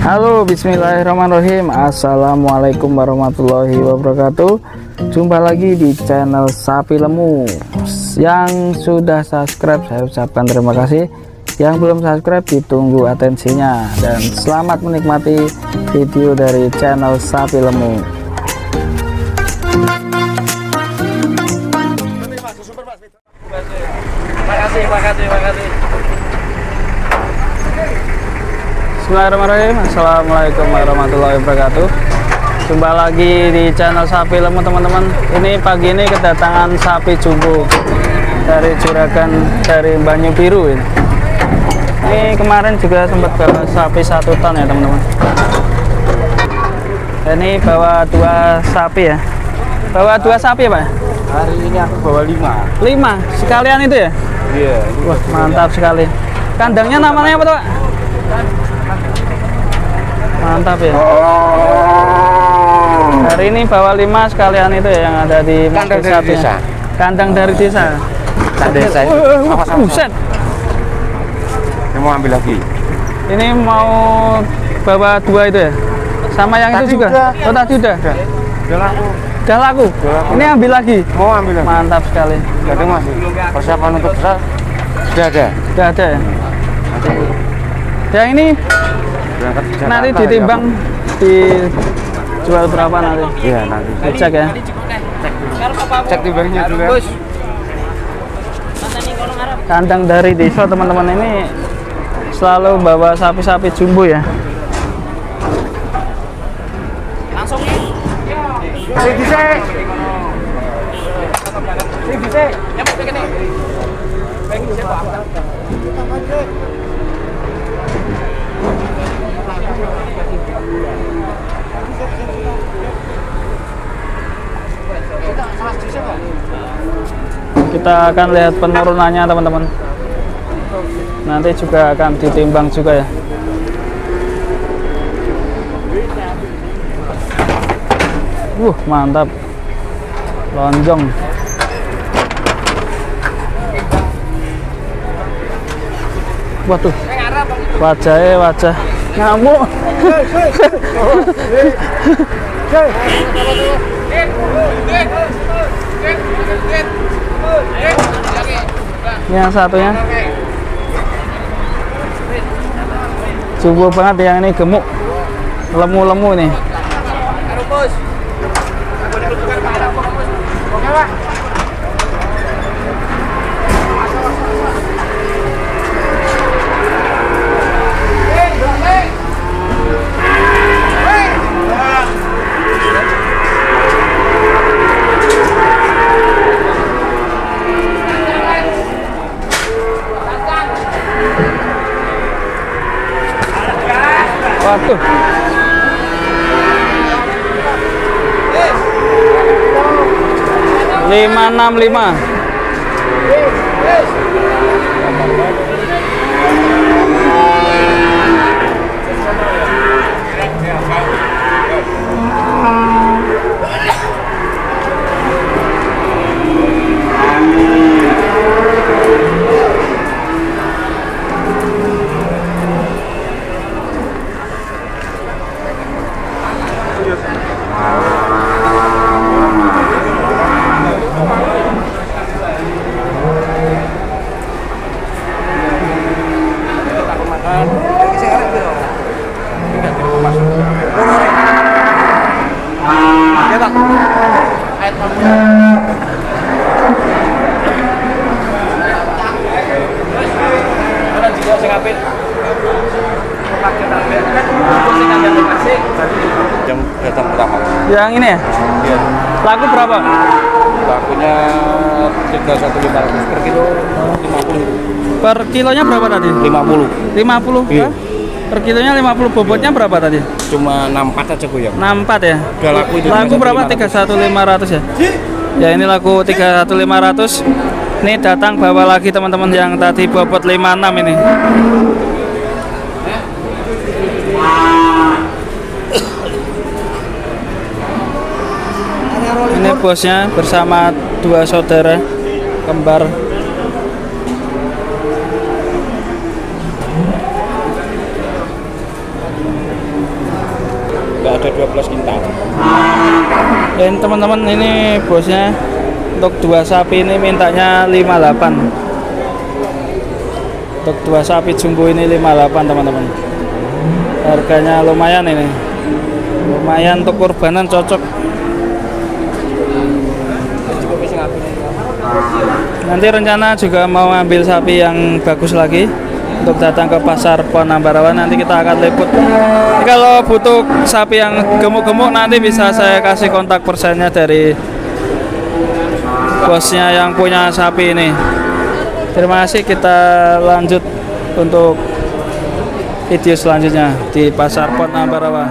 Halo, bismillahirrahmanirrahim. Assalamualaikum warahmatullahi wabarakatuh. Jumpa lagi di channel Sapi Lemu. Yang sudah subscribe saya ucapkan terima kasih. Yang belum subscribe ditunggu atensinya. Dan selamat menikmati video dari channel Sapi Lemu. Makasih. Bismillahirrahmanirrahim. Assalamualaikum warahmatullahi wabarakatuh. Jumpa lagi di channel Sapi Lemu, teman-teman. Ini pagi ini kedatangan sapi jumbo dari Juragan, dari Banyu Biru ini. Ini kemarin juga sempat bawa sapi 1 ton ya, teman-teman. Ini bawa 2 sapi ya. Bawa 2 sapi ya, Pak? Hari ini aku bawa 5. 5 sekalian itu ya? Iya. Wah, mantap sekali. Kandangnya namanya apa tuh, Pak? Mantap ya. Hari ini bawa 5 sekalian itu ya, yang ada di kandang dari desa. Kandang dari desa. Desa. Buset. Ini mau ambil lagi. Ini mau bawa 2 itu ya? Sama yang Tadi itu juga? udah. Oh, tadi udah? Udah laku. Udah laku? Ini ambil lagi? Mau ambil lagi. Mantap sekali. Jadi masih persiapan untuk besar sudah ada. Sudah ada ya? Yang ini Berangkat ke Jakarta, nanti ditimbang dijual berapa nanti? Iya, nanti. Dicek ya? Cek timbangnya dulu ya. Kandang dari desa, teman-teman, ini selalu bawa sapi-sapi jumbo ya. Langsung ya. Ya, pengen nih. Pengen bisa apa? Kita akan lihat penurunannya, teman-teman. Nanti juga akan ditimbang juga ya. Mantap. Lonjong. Waduh. Wajahnya wajah ngamuk. Yang satunya jumbo banget, yang ini gemuk, lemu-lemu nih. Waduh. $565. Jam datang pertama. Yang ini ya? Iya. Laku berapa? Lakunya 3.500 per kilo, 50. Per kilonya berapa tadi? 50. 50? Iya. Per kilonya 50. Bobotnya berapa tadi? Cuma 64 aja gue ya. 64 ya? Udah laku itu. Laku berapa? 3.500 ya? Ya, ini laku 3.500. Ini datang bawa lagi, teman-teman, yang tadi bobot 56 ini. Ini bosnya bersama 2 saudara kembar. Dan teman-teman, ini bosnya untuk dua sapi ini mintanya 58. Untuk dua sapi jumbo ini 58 teman-teman. Harganya lumayan ini. Lumayan untuk kurbanan cocok. Nanti rencana juga mau ambil sapi yang bagus lagi untuk datang ke pasar Pon Ambarawa. Nanti kita akan liput. Jadi kalau butuh sapi yang gemuk-gemuk nanti bisa saya kasih kontak persennya dari bosnya yang punya sapi ini. Terima kasih, kita lanjut untuk video selanjutnya di pasar Pon Ambarawa.